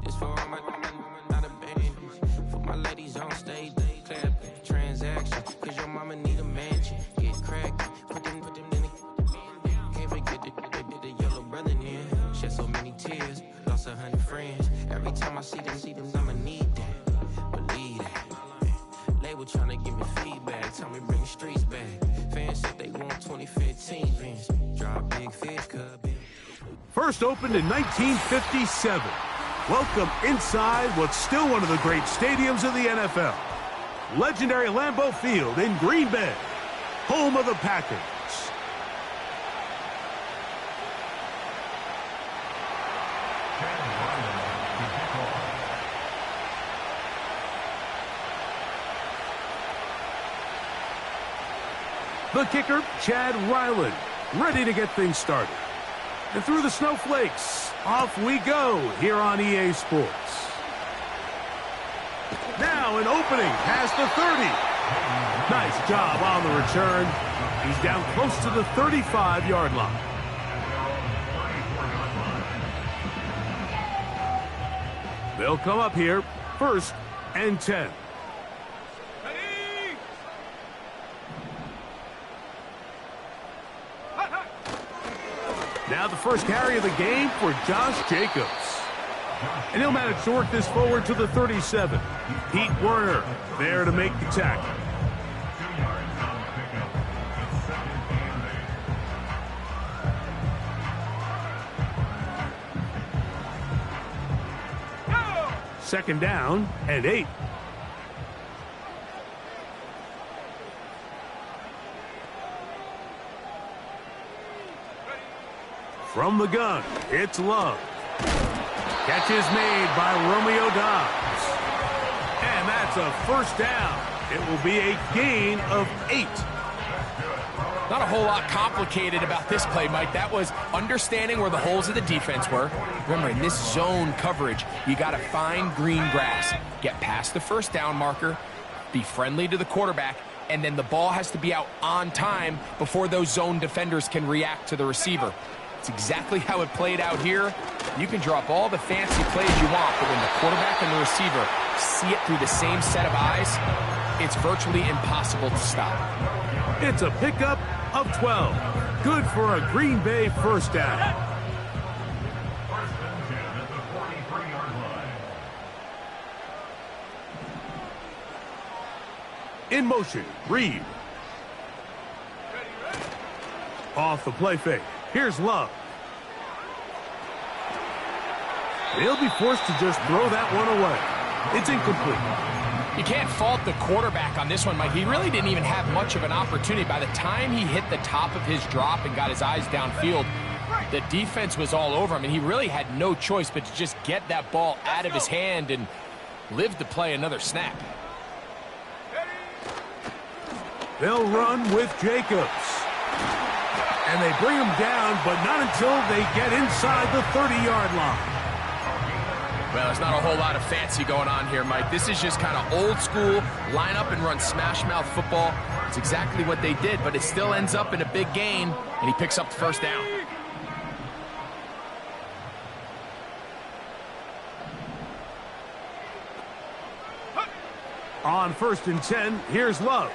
This for all my not a band. For my ladies on stage, they clap transaction. Cause your mama need a mansion. Get cracked, put them in the can't forget the yellow brother in. Shed so many tears, lost 100 friends. Every time I see them, I'ma need that. Believe that. Label tryna give me feedback, tell me bring the streets back. Fans said they want 2015 Vince. Drop big fish, cub. First opened in 1957. Welcome inside what's still one of the great stadiums of the NFL. Legendary Lambeau Field in Green Bay, home of the Packers. The kicker, Chad Ryland, ready to get things started. And through the snowflakes, off we go here on EA Sports. Now an opening past the 30. Nice job on the return. He's down close to the 35-yard line. They'll come up here, 1st and 10. Now the first carry of the game for Josh Jacobs. And he'll manage to work this forward to the 37. Pete Werner there to make the tackle. Second down and 8. From the gun, it's Love. Catch is made by Romeo Dobbs. And that's a first down. It will be a gain of 8. Not a whole lot complicated about this play, Mike. That was understanding where the holes of the defense were. Remember, in this zone coverage, you got to find green grass. Get past the first down marker, be friendly to the quarterback, and then the ball has to be out on time before those zone defenders can react to the receiver. It's exactly how it played out here. You can drop all the fancy plays you want, but when the quarterback and the receiver see it through the same set of eyes, it's virtually impossible to stop. It's a pickup of 12. Good for a Green Bay first down. In motion, Reed. Off the play fake. Here's Love. He'll be forced to just throw that one away. It's incomplete. You can't fault the quarterback on this one, Mike. He really didn't even have much of an opportunity. By the time he hit the top of his drop and got his eyes downfield, the defense was all over him, and he really had no choice but to just get that ball out of his hand and live to play another snap. They'll run with Jacobs. And they bring him down, but not until they get inside the 30-yard line. Well, there's not a whole lot of fancy going on here, Mike. This is just kind of old school, line up and run smash mouth football. It's exactly what they did, but it still ends up in a big gain, and he picks up the first down. On 1st and 10, here's Love.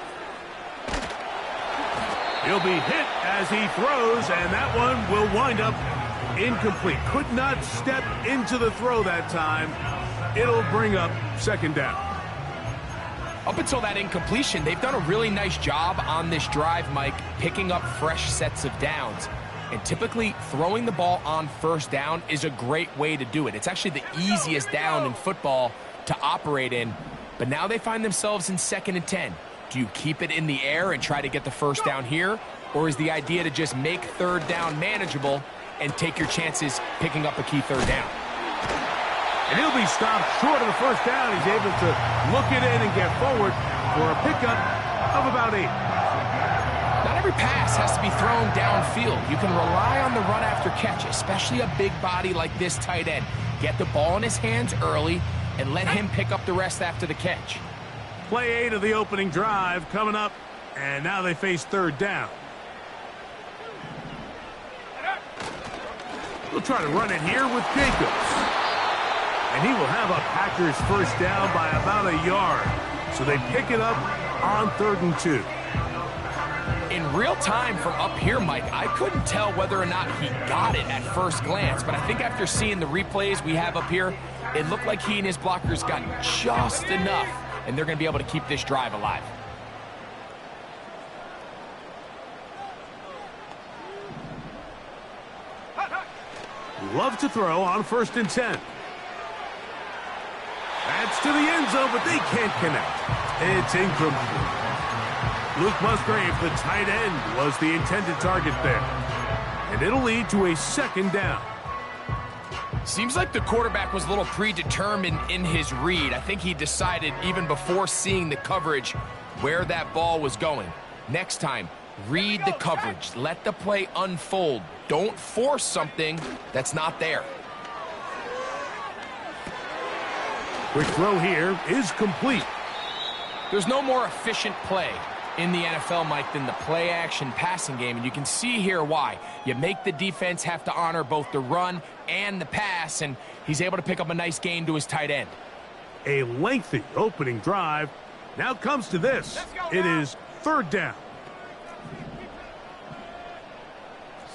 He'll be hit as he throws, and that one will wind up incomplete. Could not step into the throw that time. It'll bring up 2nd down. Up until that incompletion, they've done a really nice job on this drive, Mike, picking up fresh sets of downs. And typically, throwing the ball on 1st down is a great way to do it. It's actually the easiest down in football to operate in. But now they find themselves in 2nd and 10. Do you keep it in the air and try to get the first down here? Or is the idea to just make 3rd down manageable and take your chances picking up a key 3rd down? And he'll be stopped short of the first down. He's able to look it in and get forward for a pickup of about 8. Not every pass has to be thrown downfield. You can rely on the run after catch, especially a big body like this tight end. Get the ball in his hands early and let him pick up the rest after the catch. Play 8 of the opening drive coming up, and now they face 3rd down. We'll try to run it here with Jacobs. And And he will have a Packers first down by about a yard. So they pick it up on 3rd and 2. In real time from up here, Mike, I couldn't tell whether or not he got it at first glance, but I think after seeing the replays we have up here, it looked like he and his blockers got just enough, and they're going to be able to keep this drive alive. Love to throw on 1st and 10. That's to the end zone, but they can't connect. It's incomplete. Luke Musgrave, the tight end, was the intended target there. And it'll lead to a 2nd down. Seems like the quarterback was a little predetermined in his read. I think he decided even before seeing the coverage where that ball was going. Next time, read the coverage. Let the play unfold. Don't force something that's not there. Quick throw here is complete. There's no more efficient play in the NFL, Mike, than the play-action passing game, and you can see here why. You make the defense have to honor both the run and the pass, and he's able to pick up a nice gain to his tight end. A lengthy opening drive. Now comes to this. It is 3rd down.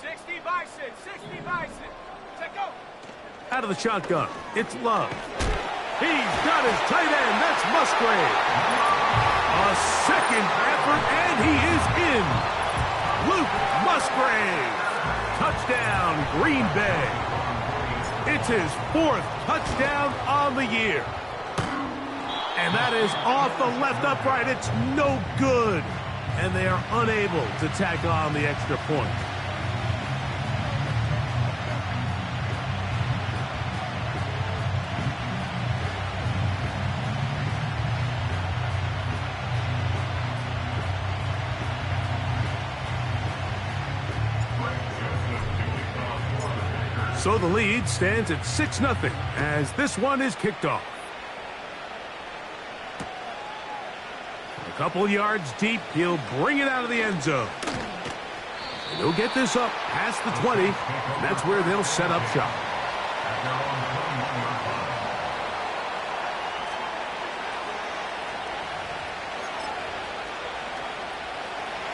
60 Bison, 60 Bison. Check out. Out of the shotgun, it's Love. He's got his tight end. That's Musgrave. A 2nd effort, and he is in. Luke Musgrave. Touchdown, Green Bay. It's his 4th touchdown on the year. And that is off the left upright. It's no good. And they are unable to tack on the extra point. So the lead stands at 6-0 as this one is kicked off. A couple yards deep, he'll bring it out of the end zone. And he'll get this up past the 20, and that's where they'll set up shop.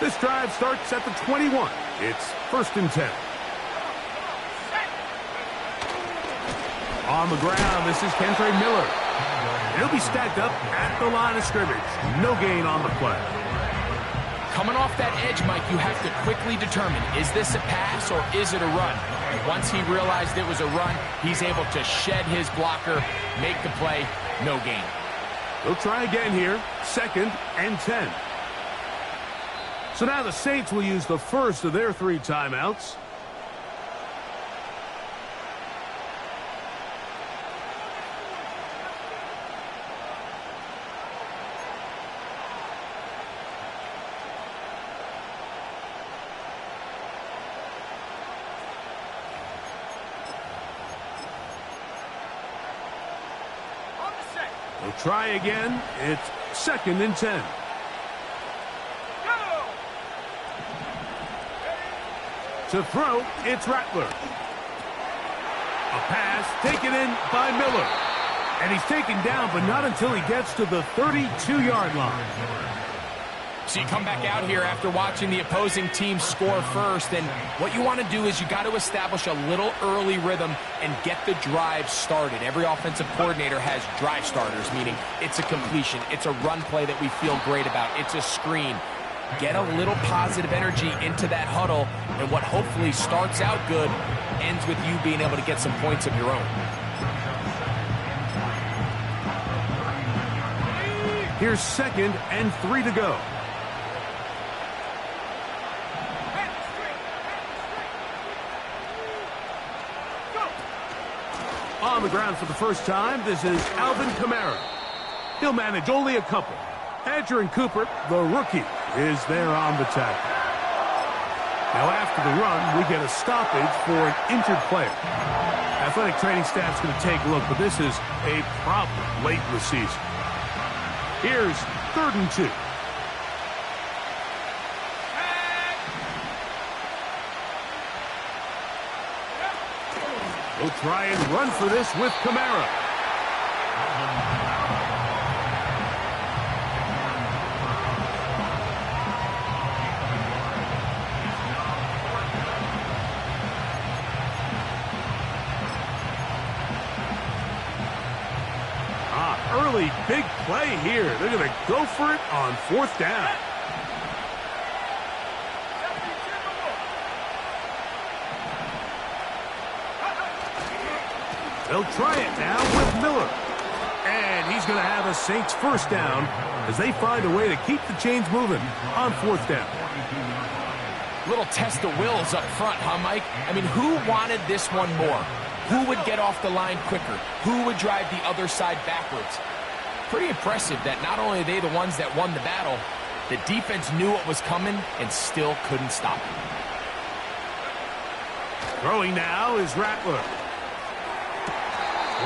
This drive starts at the 21. It's 1st and 10. On the ground, this is Kentre Miller. He'll be stacked up at the line of scrimmage. No gain on the play. Coming off that edge, Mike, you have to quickly determine, is this a pass or is it a run? And once he realized it was a run, he's able to shed his blocker, make the play, no gain. They'll try again here, 2nd and 10. So now the Saints will use the first of their 3 timeouts. They'll try again. It's 2nd and 10. Go! To throw, it's Rattler. A pass taken in by Miller. And he's taken down, but not until he gets to the 32-yard line. So you come back out here after watching the opposing team score first, and what you want to do is you got to establish a little early rhythm and get the drive started. Every offensive coordinator has drive starters, meaning it's a completion, it's a run play that we feel great about, it's a screen. Get a little positive energy into that huddle, and what hopefully starts out good ends with you being able to get some points of your own. Here's 2nd and 3 to go. On the ground for the first time, this is Alvin Kamara. He'll manage only a couple. Adrian Cooper, the rookie, is there on the tackle. Now after the run, we get a stoppage for an injured player. Athletic training staff's going to take a look, but this is a problem late in the season. Here's 3rd and 2. We'll try and run for this with Kamara. Early big play here. They're going to go for it on 4th down. They'll try it now with Miller. And he's going to have a Saints 1st down as they find a way to keep the chains moving on 4th down. Little test of wills up front, huh, Mike? I mean, who wanted this one more? Who would get off the line quicker? Who would drive the other side backwards? Pretty impressive that not only are they the ones that won the battle, the defense knew what was coming and still couldn't stop it. Throwing now is Rattler.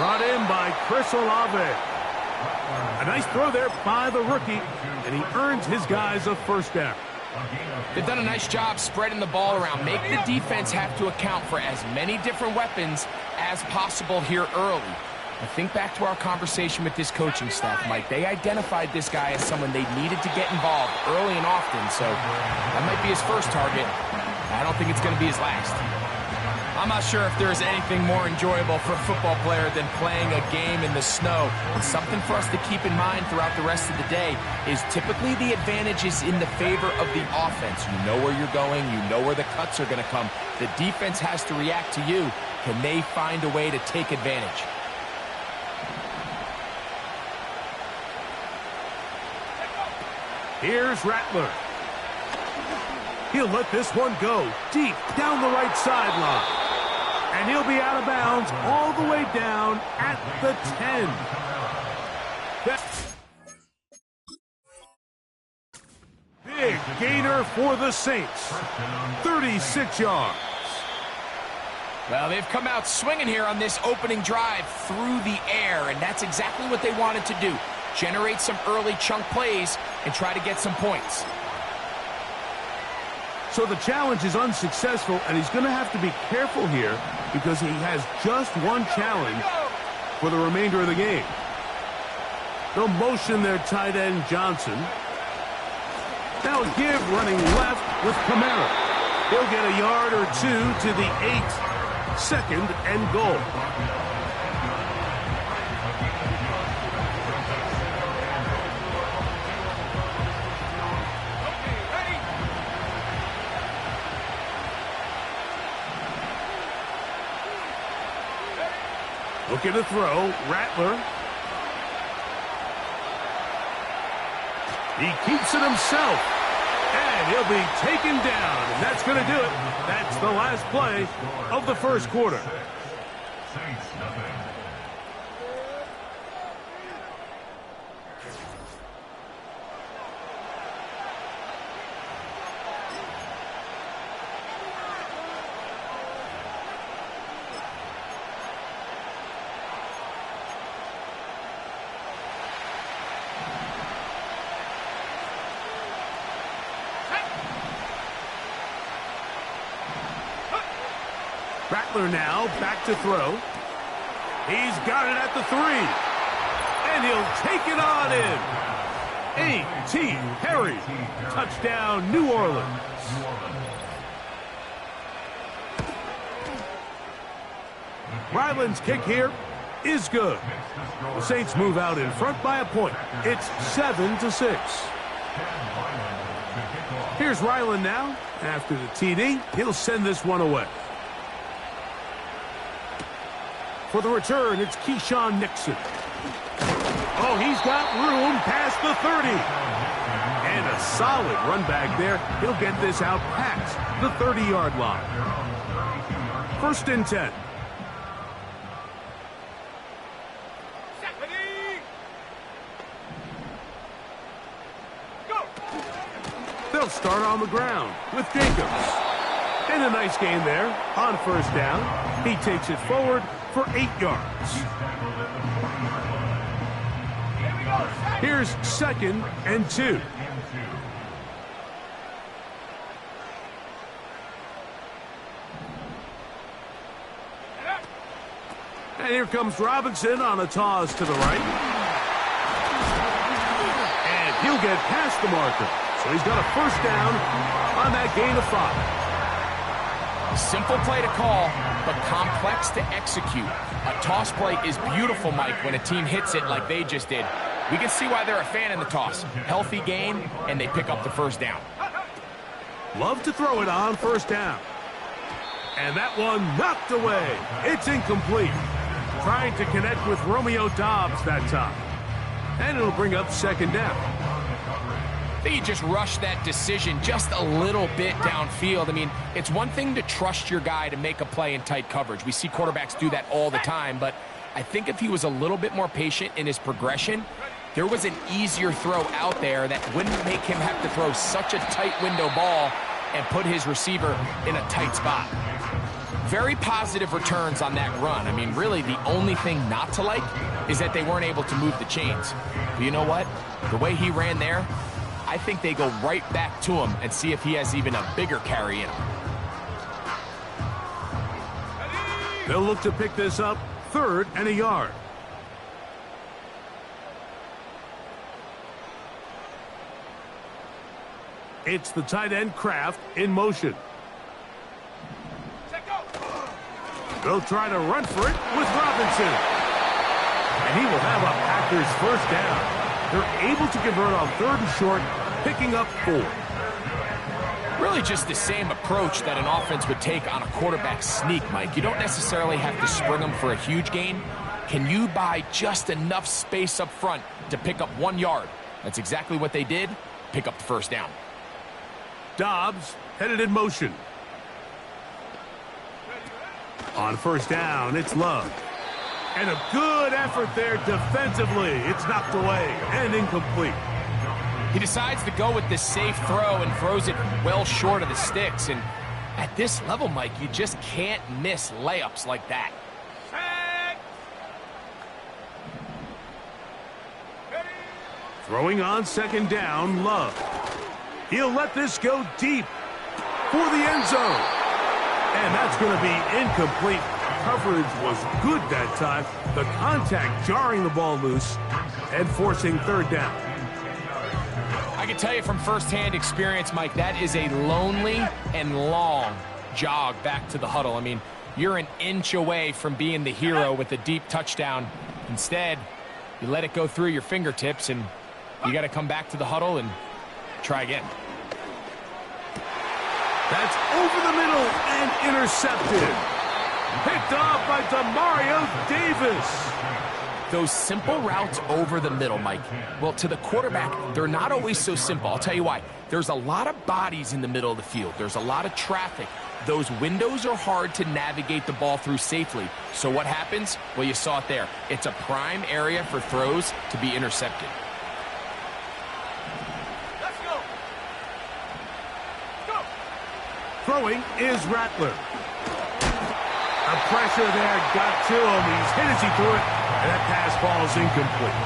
Brought in by Chris Olave. A nice throw there by the rookie, and he earns his guys a 1st down. They've done a nice job spreading the ball around. Make the defense have to account for as many different weapons as possible here early. I think back to our conversation with this coaching staff, Mike. They identified this guy as someone they needed to get involved early and often, so that might be his first target. I don't think it's going to be his last. I'm not sure if there's anything more enjoyable for a football player than playing a game in the snow. And something for us to keep in mind throughout the rest of the day is typically the advantage is in the favor of the offense. You know where you're going. You know where the cuts are going to come. The defense has to react to you. Can they find a way to take advantage? Here's Rattler. He'll let this one go deep down the right sideline. And he'll be out of bounds all the way down at the 10. Big gainer for the Saints. 36 yards. Well, they've come out swinging here on this opening drive through the air, and that's exactly what they wanted to do. Generate some early chunk plays and try to get some points. So the challenge is unsuccessful, and he's going to have to be careful here because he has just one challenge for the remainder of the game. They'll motion their tight end, Johnson. Now a give running left with Kamara. He'll get a yard or two to the 8. 2nd and goal. Looking to throw, Rattler. He keeps it himself, and he'll be taken down, and that's going to do it. That's the last play of the 1st quarter. Rattler now back to throw. He's got it at the 3. And he'll take it on in. A.T. Perry. Touchdown, New Orleans. Ryland's kick here is good. The Saints move out in front by a point. It's 7-6. Here's Ryland now. After the TD, he'll send this one away. For the return, it's Keyshawn Nixon. Oh, he's got room past the 30. And a solid run back there. He'll get this out past the 30-yard line. 1st and 10. They'll start on the ground with Jacobs. And a nice gain there on 1st down. He takes it forward for 8 yards. Here's 2nd and 2. And here comes Robinson on a toss to the right. And he'll get past the marker. So he's got a first down on that gain of 5. Simple play to call, but complex to execute. A toss play is beautiful, Mike, when a team hits it like they just did. We can see why they're a fan in the toss. Healthy gain, and they pick up the first down. Love to throw it on first down. And that one knocked away. It's incomplete. Trying to connect with Romeo Doubs that time. And it'll bring up second down. I think he just rushed that decision just a little bit downfield. I mean, it's one thing to trust your guy to make a play in tight coverage. We see quarterbacks do that all the time, but I think if he was a little bit more patient in his progression, there was an easier throw out there that wouldn't make him have to throw such a tight window ball and put his receiver in a tight spot. Very positive returns on that run. I mean, really, the only thing not to like is that they weren't able to move the chains. But you know what? The way he ran there, I think they go right back to him and see if he has even a bigger carry in him. They'll look to pick this up 3rd and a yard. It's the tight end Kraft in motion. They'll try to run for it with Robinson. And he will have a Packers first down. They're able to convert on 3rd and short, picking up 4. Really just the same approach that an offense would take on a quarterback sneak, Mike. You don't necessarily have to spring them for a huge gain. Can you buy just enough space up front to pick up 1 yard? That's exactly what they did. Pick up the first down. Doubs headed in motion. On first down, it's Love. And a good effort there defensively. It's knocked away and incomplete. He decides to go with the safe throw and throws it well short of the sticks. And at this level, Mike, you just can't miss layups like that. Throwing on second down, Love. He'll let this go deep for the end zone. And that's going to be incomplete. Coverage was good that time. The contact jarring the ball loose and forcing 3rd down. I can tell you from firsthand experience, Mike, that is a lonely and long jog back to the huddle. I mean, you're an inch away from being the hero with a deep touchdown. Instead, you let it go through your fingertips, and you got to come back to the huddle and try again. That's over the middle and intercepted. Picked off by Demario Davis. Those simple routes over the middle, Mike. Well, to the quarterback, they're not always so simple. I'll tell you why. There's a lot of bodies in the middle of the field. There's a lot of traffic. Those windows are hard to navigate the ball through safely. So what happens? Well, you saw it there. It's a prime area for throws to be intercepted. Let's go. Go. Throwing is Rattler. The pressure there got to him. He's hit as he threw it, and that pass ball is incomplete.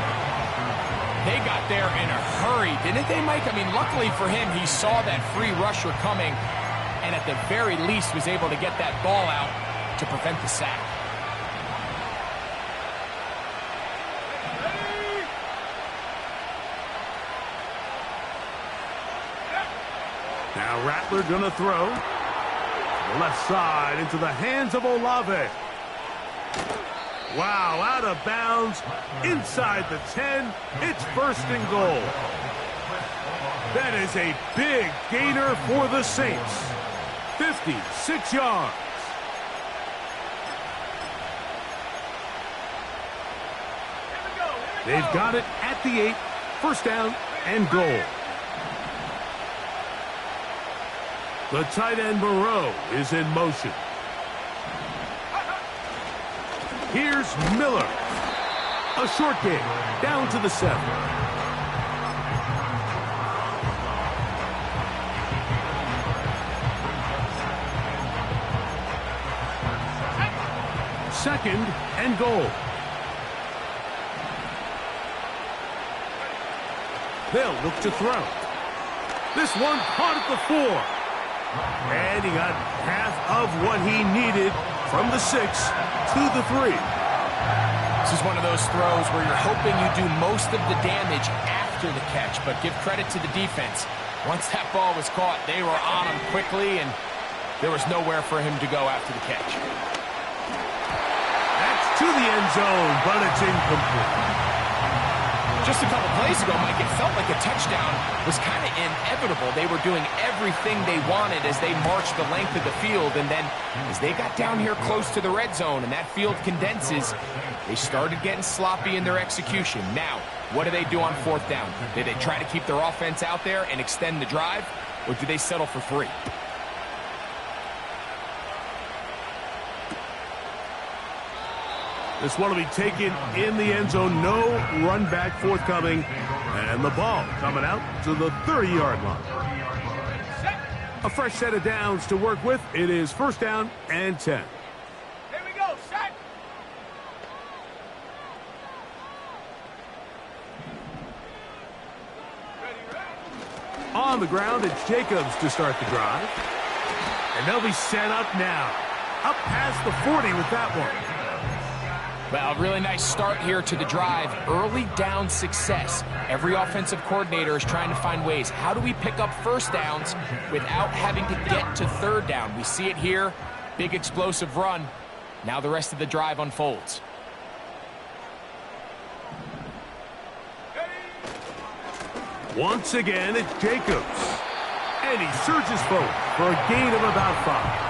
They got there in a hurry, didn't they, Mike? I mean, luckily for him, he saw that free rusher coming, and at the very least was able to get that ball out to prevent the sack. Now Rattler gonna throw. The left side into the hands of Olave. Wow, out of bounds, inside the 10. It's 1st and goal. That is a big gainer for the Saints. 56 yards. They've got it at the 8. 1st down and goal. The tight end Moreau is in motion. Here's Miller. A short game down to the 7. Second and goal. They'll look to throw. This one caught at the 4. And he got half of what he needed from the 6 to the 3. This is one of those throws where you're hoping you do most of the damage after the catch, but give credit to the defense. Once that ball was caught, they were on him quickly, and there was nowhere for him to go after the catch. That's to the end zone, but it's incomplete. Just a couple plays ago, Mike, it felt like a touchdown was kind of inevitable. They were doing everything they wanted as they marched the length of the field, and then as they got down here close to the red zone and that field condenses, they started getting sloppy in their execution. Now, what do they do on fourth down? Do they try to keep their offense out there and extend the drive, or do they settle for 3? This one will be taken in the end zone. No run back forthcoming. And the ball coming out to the 30-yard line. A fresh set of downs to work with. It is first down and 10. Here we go, set. Ready. On the ground, it's Jacobs to start the drive. And they'll be set up now. Up past the 40 with that one. Well, a really nice start here to the drive. Early down success. Every offensive coordinator is trying to find ways. How do we pick up first downs without having to get to third down? We see it here. Big explosive run. Now the rest of the drive unfolds. Once again, it's Jacobs. And he surges forward for a gain of about 5.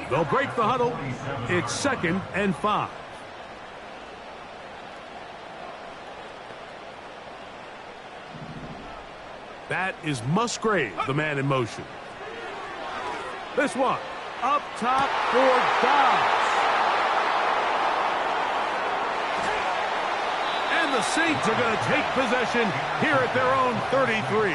They'll break the huddle. It's second and 5. That is Musgrave, the man in motion. This one, up top for Dobbs. And the Saints are going to take possession here at their own 33.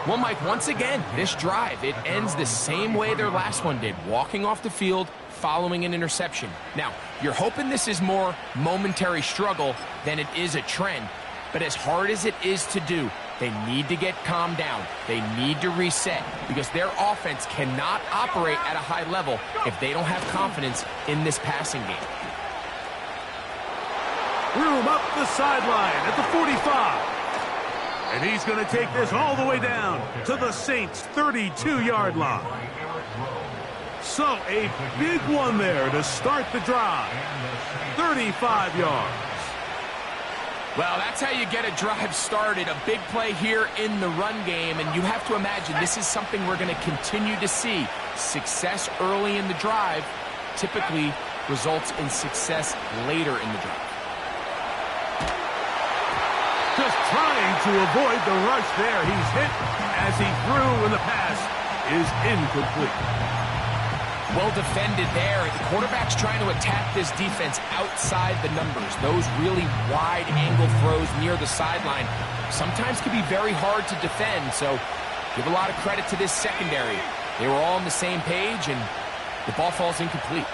Well, Mike, once again, this drive, it ends the same way their last one did, walking off the field, following an interception. Now, you're hoping this is more momentary struggle than it is a trend, but as hard as it is to do, they need to get calmed down. They need to reset because their offense cannot operate at a high level if they don't have confidence in this passing game. Room up the sideline at the 45. And he's going to take this all the way down to the Saints' 32-yard line. So a big one there to start the drive. 35 yards. Well, that's how you get a drive started. A big play here in the run game. And you have to imagine this is something we're going to continue to see. Success early in the drive typically results in success later in the drive. Just trying to avoid the rush there. He's hit as he threw, and the pass is incomplete. Well defended there. The quarterback's trying to attack this defense outside the numbers. Those really wide angle throws near the sideline sometimes can be very hard to defend, so give a lot of credit to this secondary. They were all on the same page, and the ball falls incomplete.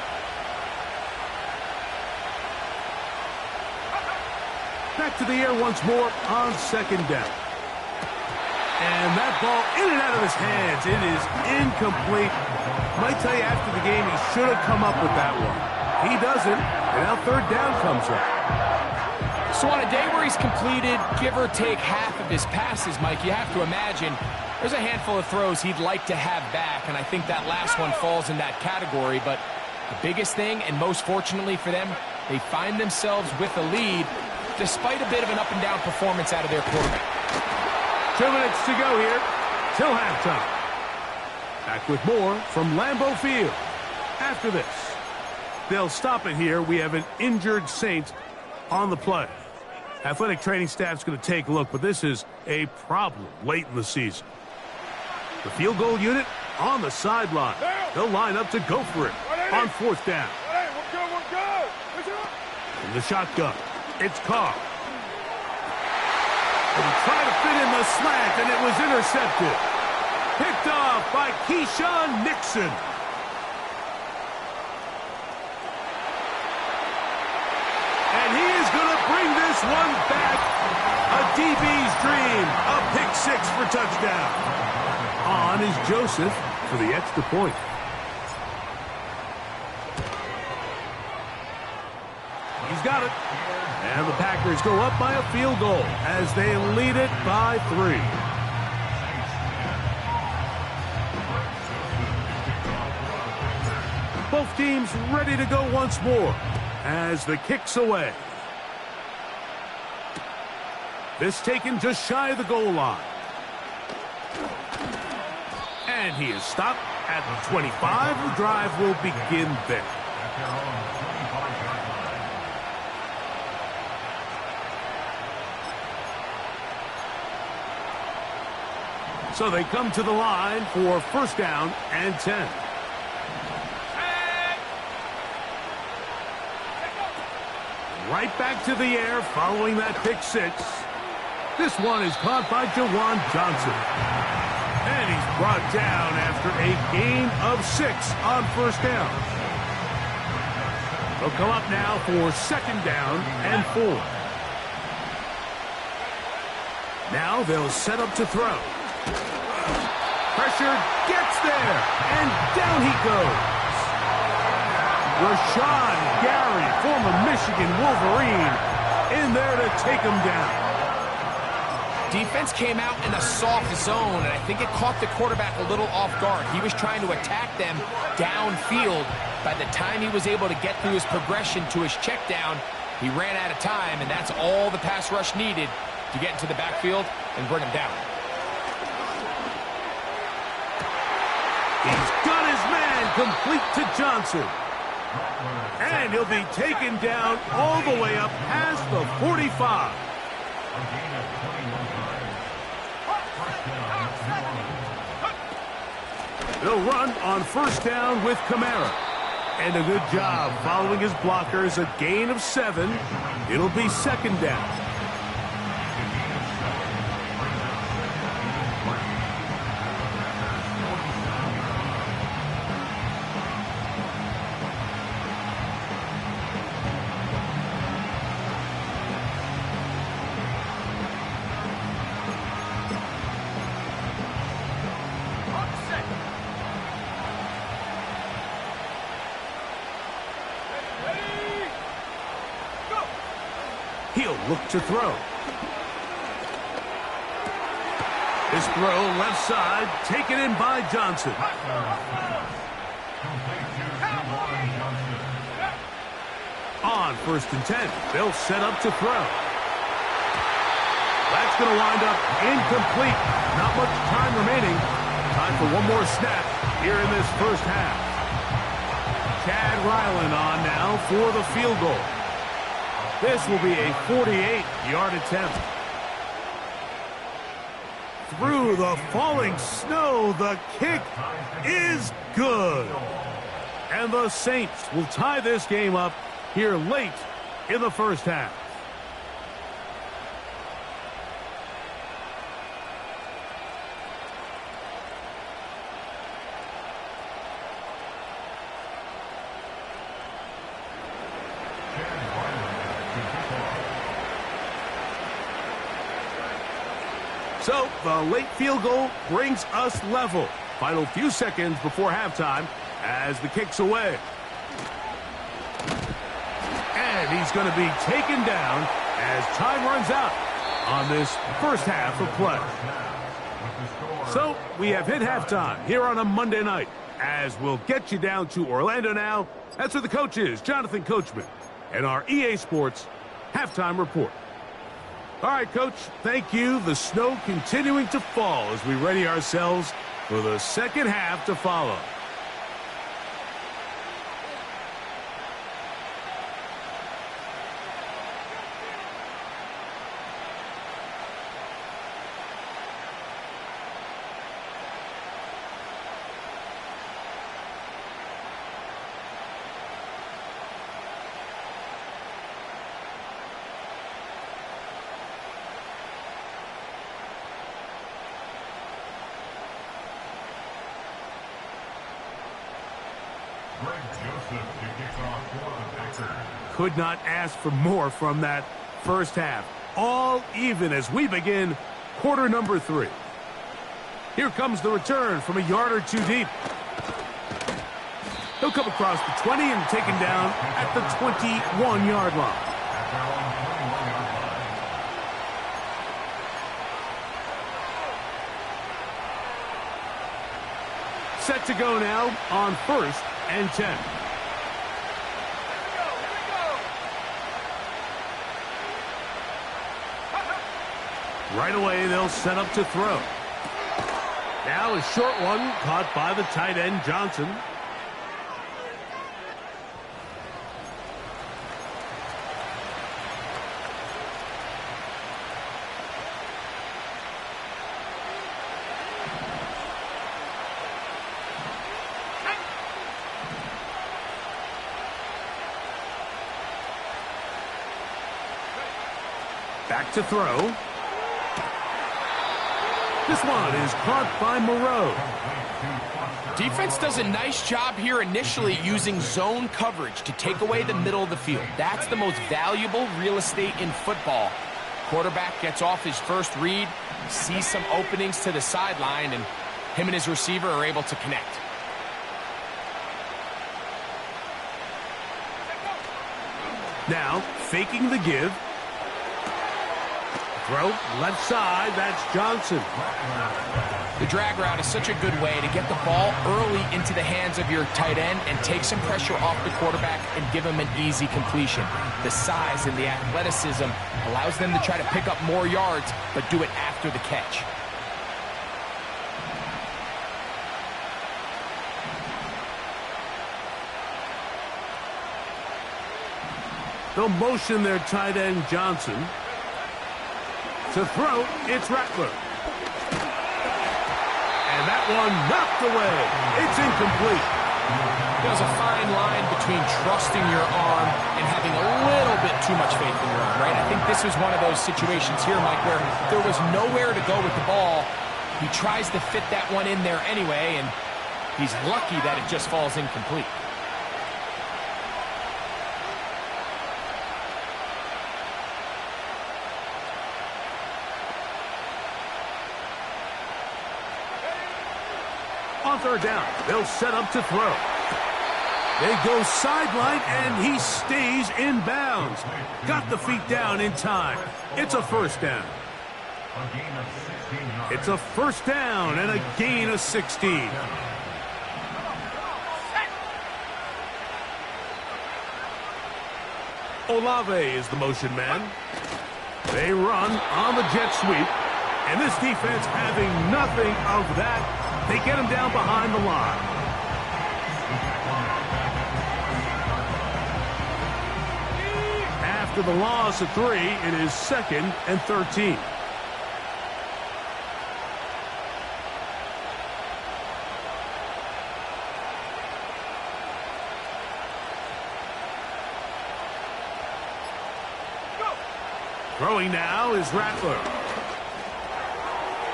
Back to the air once more on second down. And that ball in and out of his hands. It is incomplete. Might tell you after the game he should have come up with that one. He doesn't, and now third down comes up. So on a day where he's completed, give or take half of his passes, Mike, you have to imagine there's a handful of throws he'd like to have back, and I think that last one falls in that category. But the biggest thing, and most fortunately for them, they find themselves with a lead despite a bit of an up-and-down performance out of their quarterback. 2 minutes to go here till halftime. Back with more from Lambeau Field. After this, they'll stop it here. We have an injured Saint on the play. Athletic training staff's going to take a look, but this is a problem late in the season. The field goal unit on the sideline. They'll line up to go for it on fourth down. We're good. From the shotgun, it's Carr. And he tried to fit in the slant, and it was intercepted. Picked off by Keyshawn Nixon. And he is going to bring this one back. A DB's dream. A pick six for touchdown. On is Joseph. for the extra point. He's got it. And the Packers go up by a field goal as they lead it by 3. Both teams ready to go once more as the kick's away. This taken just shy of the goal line. And he is stopped at the 25. The drive will begin there. So they come to the line for first down and 10. Right back to the air following that pick 6. This one is caught by Y1 Johnson. And he's brought down after a gain of 6 on first down. They'll come up now for second down and 4. Now they'll set up to throw. Pressure gets there, and down he goes. Rashawn Gary, former Michigan Wolverine, in there to take him down. Defense came out in a soft zone, and I think it caught the quarterback a little off guard. He was trying to attack them downfield. By the time he was able to get through his progression to his check down, he ran out of time, and that's all the pass rush needed to get into the backfield and bring him down. He's got his man complete to Johnson. And he'll be taken down all the way up past the 45. They'll run on first down with Kamara. And a good job following his blockers, a gain of 7. It'll be second down. He'll look to throw. This throw left side, taken in by Johnson. On first and 10, they'll set up to throw. That's going to wind up incomplete. Not much time remaining. Time for one more snap here in this first half. Chad Ryland on now for the field goal. This will be a 48-yard attempt. Through the falling snow, the kick is good. And the Saints will tie this game up here late in the first half. So, the late field goal brings us level. Final few seconds before halftime as the kick's away. And he's going to be taken down as time runs out on this first half of play. So, we have hit halftime here on a Monday night as we'll get you down to Orlando now. That's where the coach is, Jonathan Coachman, and our EA Sports halftime report. All right, Coach, thank you. The snow continuing to fall as we ready ourselves for the second half to follow. Could not ask for more from that first half. All even as we begin quarter number 3. Here comes the return from a yard or two deep. He'll come across the 20 and taken down at the 21-yard line. Set to go now on 1st and 10. Right away, they'll set up to throw. Now a short one caught by the tight end, Johnson. Back to throw. This one is caught by Moreau. Defense does a nice job here initially using zone coverage to take away the middle of the field. That's the most valuable real estate in football. Quarterback gets off his first read, sees some openings to the sideline, and him and his receiver are able to connect. Now, faking the give. Throw, left side, that's Johnson. The drag route is such a good way to get the ball early into the hands of your tight end and take some pressure off the quarterback and give him an easy completion. The size and the athleticism allows them to try to pick up more yards, but do it after the catch. They'll motion their tight end, Johnson. To throw, it's Rattler. And that one knocked away. It's incomplete. There's a fine line between trusting your arm and having a little bit too much faith in your arm, right? I think this was one of those situations here, Mike, where there was nowhere to go with the ball. He tries to fit that one in there anyway, and he's lucky that it just falls incomplete. On third down, they'll set up to throw. They go sideline, and he stays in bounds. Got the feet down in time. It's a first down. It's a first down and a gain of 16. Olave is the motion man. They run on the jet sweep, and this defense having nothing of that. They get him down behind the line. After the loss of 3, it is 2nd and 13. Throwing now is Rattler.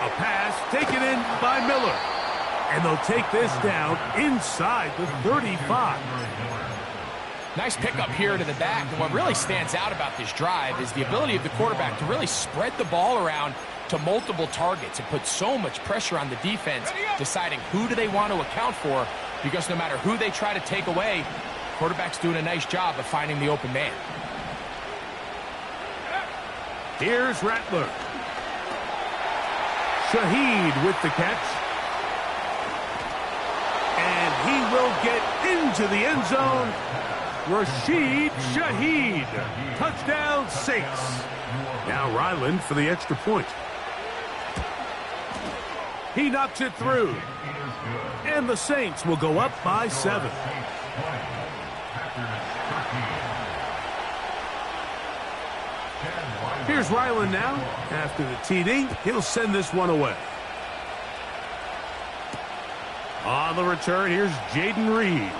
A pass taken in by Miller. And they'll take this down inside the 35. Nice pickup here to the back. And what really stands out about this drive is the ability of the quarterback to really spread the ball around to multiple targets. It puts so much pressure on the defense, deciding who do they want to account for, because no matter who they try to take away, quarterback's doing a nice job of finding the open man. Here's Rattler. Shaheed with the catch. And he will get into the end zone. Rashid Shaheed. Touchdown, Saints. Now Ryland for the extra point. He knocks it through. And the Saints will go up by 7. Here's Ryland now. After the TD, he'll send this one away. On the return, here's Jaden Reed.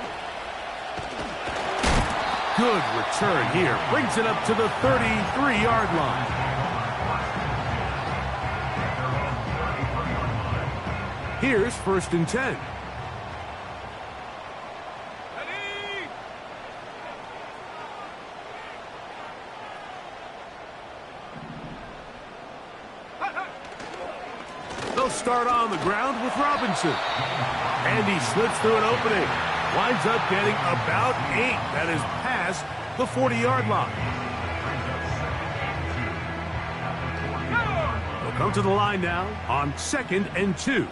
Good return here. Brings it up to the 33-yard line. Here's 1st and 10. They'll start on the ground with Robinson. And he slips through an opening. Winds up getting about 8. That is past the 40-yard line. They'll come to the line now on 2nd and 2.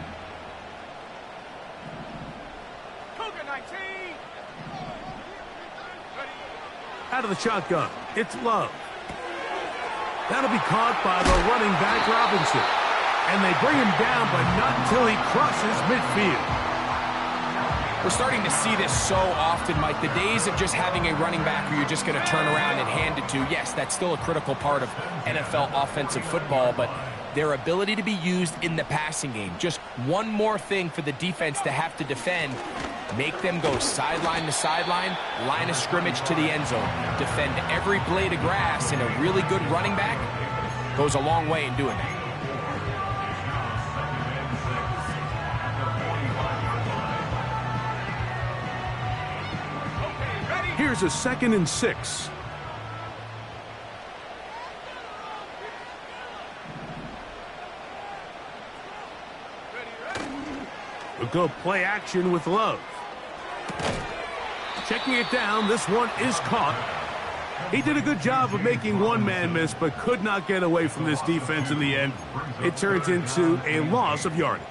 Out of the shotgun, it's Love. That'll be caught by the running back, Robinson. And they bring him down, but not until he crosses midfield. We're starting to see this so often, Mike. The days of just having a running back who you're just going to turn around and hand it to, yes, that's still a critical part of NFL offensive football, but their ability to be used in the passing game. Just one more thing for the defense to have to defend. Make them go sideline to sideline, line of scrimmage to the end zone. Defend every blade of grass, and a really good running back goes a long way in doing that. Here's a 2nd and 6. We'll go play action with Love. Checking it down, this one is caught. He did a good job of making one man miss, but could not get away from this defense in the end. It turns into a loss of yardage.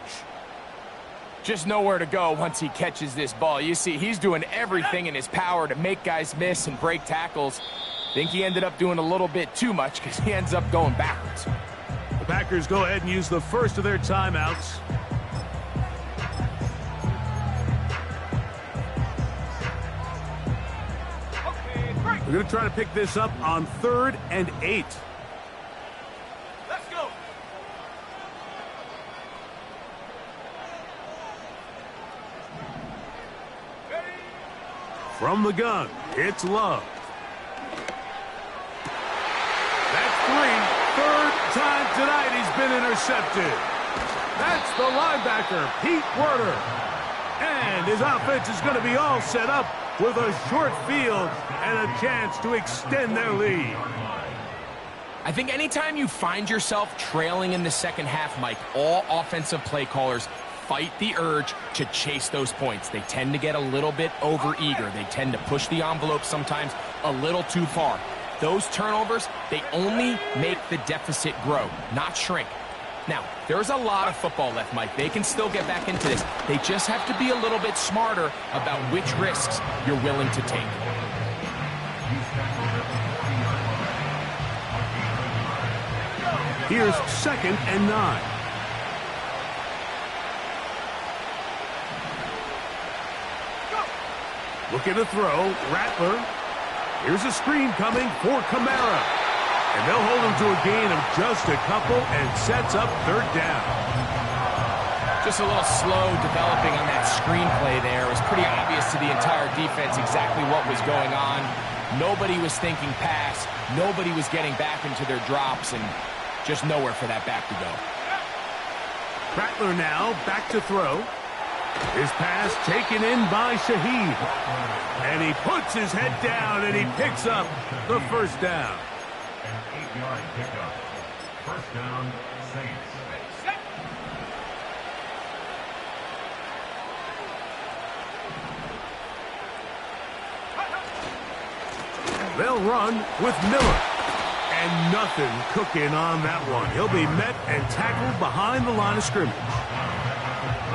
Just nowhere to go once he catches this ball. You see, he's doing everything in his power to make guys miss and break tackles. I think he ended up doing a little bit too much because he ends up going backwards. The Packers go ahead and use the first of their timeouts. We're going to try to pick this up on 3rd and 8. Let's go. From the gun, it's Love. That's 3. 3rd time tonight he's been intercepted. That's the linebacker, Pete Werner. And his offense is going to be all set up with a short field and a chance to extend their lead. I think anytime you find yourself trailing in the second half, Mike, all offensive play callers fight the urge to chase those points. They tend to get a little bit overeager. They tend to push the envelope sometimes a little too far. Those turnovers, they only make the deficit grow, not shrink. Now, there's a lot of football left, Mike. They can still get back into this. They just have to be a little bit smarter about which risks you're willing to take. Here's 2nd and 9. Looking to throw, Rattler. Here's a screen coming for Kamara. And they'll hold him to a gain of just a couple and sets up 3rd down. Just a little slow developing on that screenplay there. It was pretty obvious to the entire defense exactly what was going on. Nobody was thinking pass. Nobody was getting back into their drops, and just nowhere for that back to go. Rattler now back to throw. His pass taken in by Shaheed. And he puts his head down and he picks up the 1st down. 8-yard pickup. 1st down, Saints. They'll run with Miller. And nothing cooking on that one. He'll be met and tackled behind the line of scrimmage.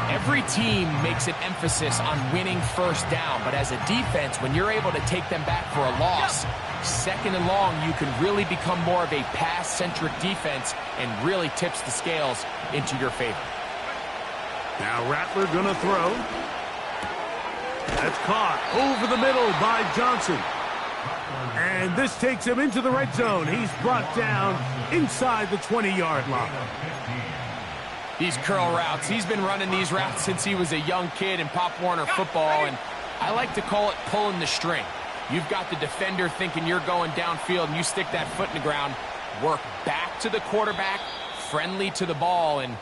Every team makes an emphasis on winning 1st down, but as a defense, when you're able to take them back for a loss, 2nd and long, you can really become more of a pass-centric defense and really tips the scales into your favor. Now Rattler gonna throw. That's caught over the middle by Johnson. And this takes him into the red zone. He's brought down inside the 20-yard line. These curl routes, he's been running these routes since he was a young kid in Pop Warner football, and I like to call it pulling the string. You've got the defender thinking you're going downfield, and you stick that foot in the ground, work back to the quarterback, friendly to the ball, and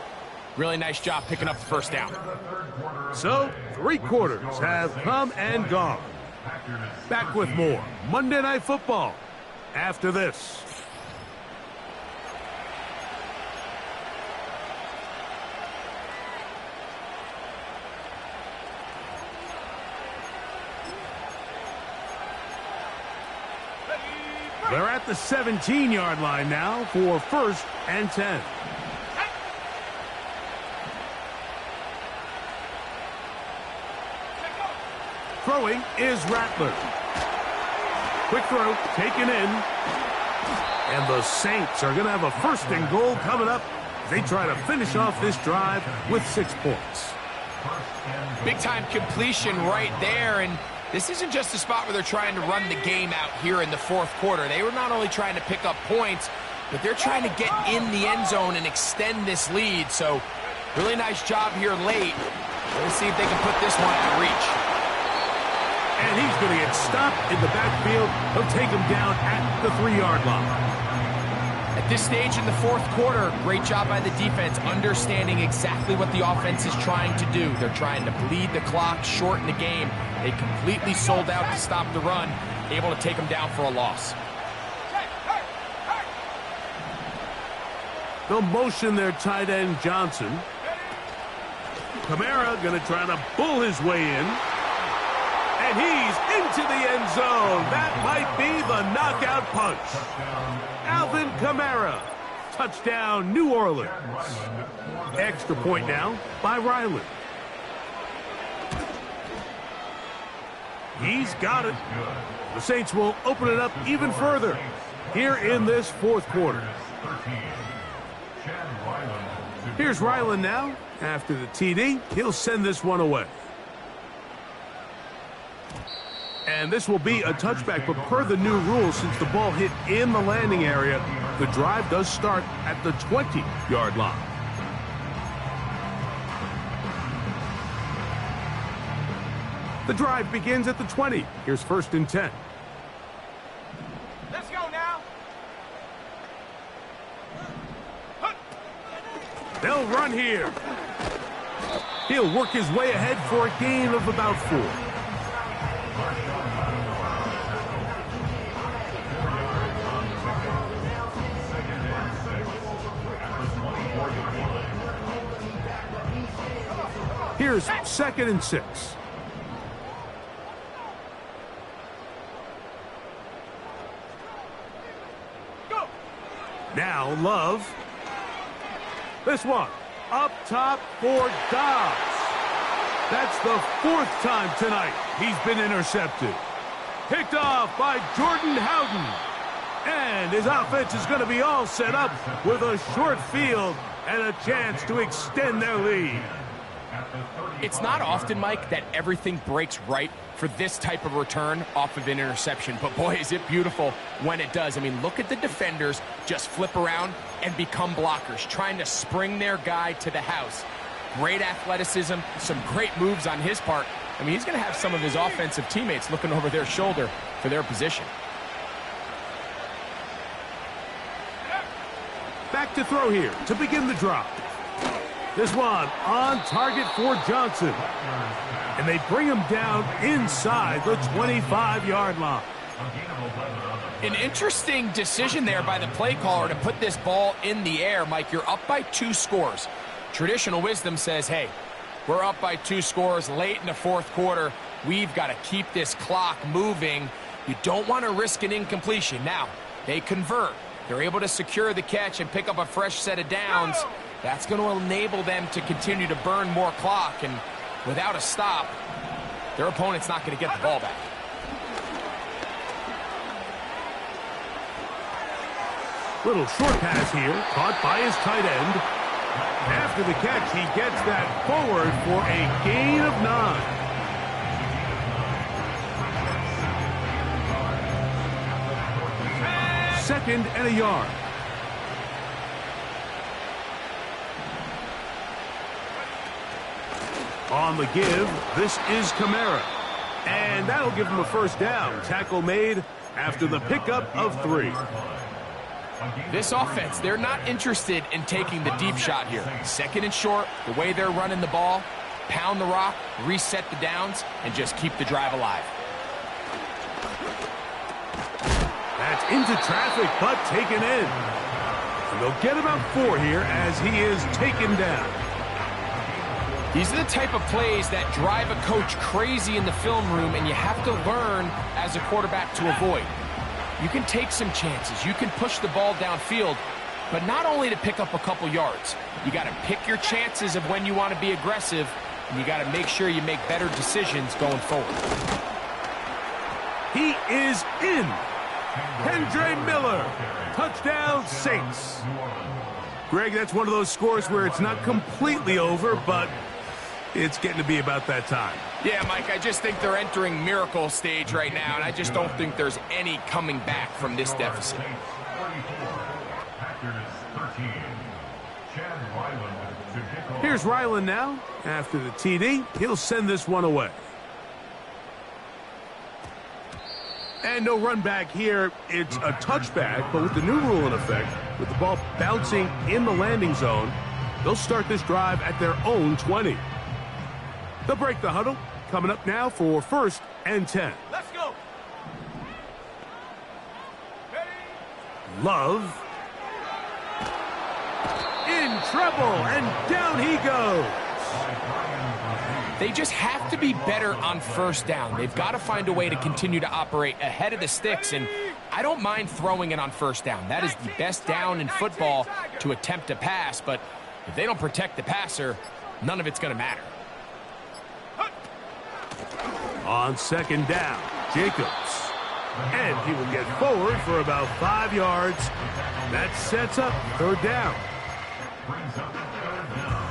really nice job picking up the 1st down. So, 3 quarters have come and gone. Back with more Monday Night Football after this. They're at the 17-yard line now for 1st and 10. Throwing is Rattler. Quick throw, taken in. And the Saints are going to have a 1st and goal coming up as they try to finish off this drive with 6 points. Big-time completion right there, and this isn't just a spot where they're trying to run the game out here in the 4th quarter. They were not only trying to pick up points, but they're trying to get in the end zone and extend this lead. So, really nice job here late. Let's see if they can put this one out of reach. And he's going to get stopped in the backfield. He'll take him down at the 3-yard line. At this stage in the 4th quarter, great job by the defense, understanding exactly what the offense is trying to do. They're trying to bleed the clock, shorten the game. They completely sold out to stop the run, able to take them down for a loss. They'll motion their tight end, Johnson. Kamara going to try to bull his way in. And he's into the end zone. That might be the knockout punch. Alvin Kamara. Touchdown, New Orleans. Extra point now by Ryland. He's got it. The Saints will open it up even further here in this 4th quarter. Here's Ryland now. After the TD, he'll send this one away. And this will be a touchback, but per the new rules, since the ball hit in the landing area, the drive does start at the 20-yard line. The drive begins at the 20. Here's 1st and 10. Let's go now. They'll run here. He'll work his way ahead for a gain of about 4. Here's 2nd and 6. Go. Now Love. This one up top for Dobbs. That's the 4th time tonight he's been intercepted. Picked off by Jordan Howden. And his offense is going to be all set up with a short field and a chance to extend their lead. It's not often, Mike, that everything breaks right for this type of return off of an interception. But, boy, is it beautiful when it does. I mean, look at the defenders just flip around and become blockers, trying to spring their guy to the house. Great athleticism, some great moves on his part. I mean, he's going to have some of his offensive teammates looking over their shoulder for their position. Back to throw here to begin the drive. This one on target for Johnson. And they bring him down inside the 25-yard line. An interesting decision there by the play caller to put this ball in the air. Mike, you're up by 2 scores. Traditional wisdom says, hey, we're up by 2 scores late in the 4th quarter. We've got to keep this clock moving. You don't want to risk an incompletion. Now, they convert. They're able to secure the catch and pick up a fresh set of downs. That's going to enable them to continue to burn more clock. And without a stop, their opponent's not going to get the ball back. Little short pass here, caught by his tight end. After the catch, he gets that forward for a gain of 9. Second and a yard. On the give, this is Kamara. And that'll give him a 1st down. Tackle made after the pickup of 3. This offense, they're not interested in taking the deep shot here. 2nd and short, the way they're running the ball, pound the rock, reset the downs, and just keep the drive alive. That's into traffic, but taken in. And they'll get about 4 here as he is taken down. These are the type of plays that drive a coach crazy in the film room, and you have to learn as a quarterback to avoid. You can take some chances. You can push the ball downfield, but not only to pick up a couple yards. You got to pick your chances of when you want to be aggressive, and you got to make sure you make better decisions going forward. He is in. Kendre Miller. Touchdown, Saints. Greg, that's one of those scores where it's not completely over, but it's getting to be about that time. Yeah, Mike, I just think they're entering miracle stage right now, and I just don't think there's any coming back from this deficit. Here's Ryland now. After the TD, he'll send this one away. And no run back here. It's a touchback, but with the new rule in effect, with the ball bouncing in the landing zone, they'll start this drive at their own 20. They'll break the huddle. Coming up now for 1st and 10. Let's go. Love. In trouble, and down he goes. They just have to be better on 1st down. They've got to find a way to continue to operate ahead of the sticks, and I don't mind throwing it on 1st down. That is the best down in football to attempt to pass, but if they don't protect the passer, none of it's going to matter. On 2nd down, Jacobs. And he will get forward for about 5 yards. That sets up 3rd down. Brings up 3rd down.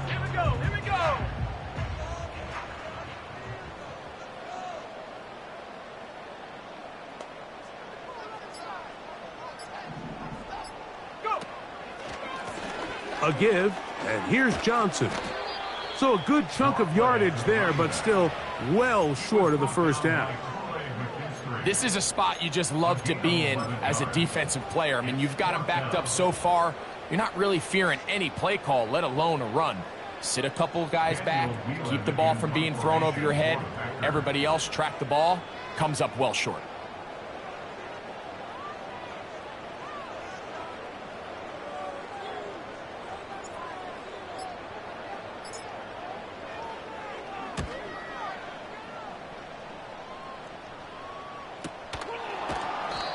Here we go. Here we go. A give, and here's Johnson. So a good chunk of yardage there, but still well short of the 1st down. This is a spot you just love to be in as a defensive player. I mean, you've got them backed up so far, you're not really fearing any play call, let alone a run. Sit a couple of guys back, keep the ball from being thrown over your head. Everybody else track the ball, comes up well short.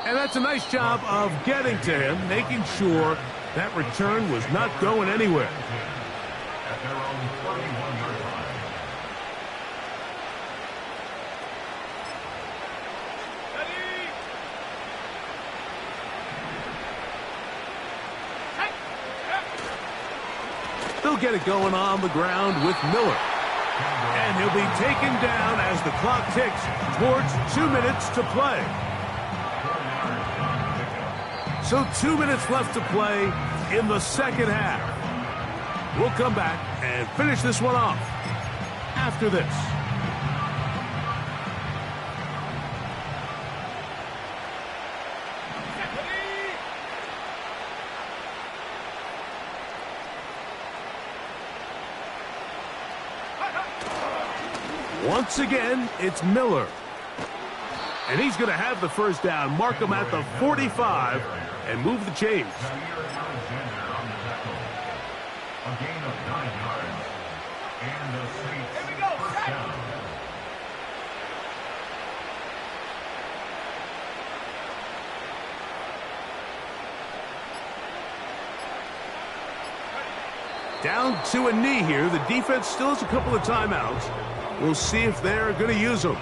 And that's a nice job of getting to him, making sure that return was not going anywhere. At their own 31-yard line. They'll get it going on the ground with Miller. And he'll be taken down as the clock ticks towards 2 minutes to play. So 2 minutes left to play in the 2nd half. We'll come back and finish this one off after this. Once again, it's Miller. And he's going to have the 1st down, mark him at the 45, and move the chains. A gain of 9 yards. And the Saints Here we go. 1st down. Down to a knee here. The defense still has a couple of timeouts. We'll see if they're going to use them.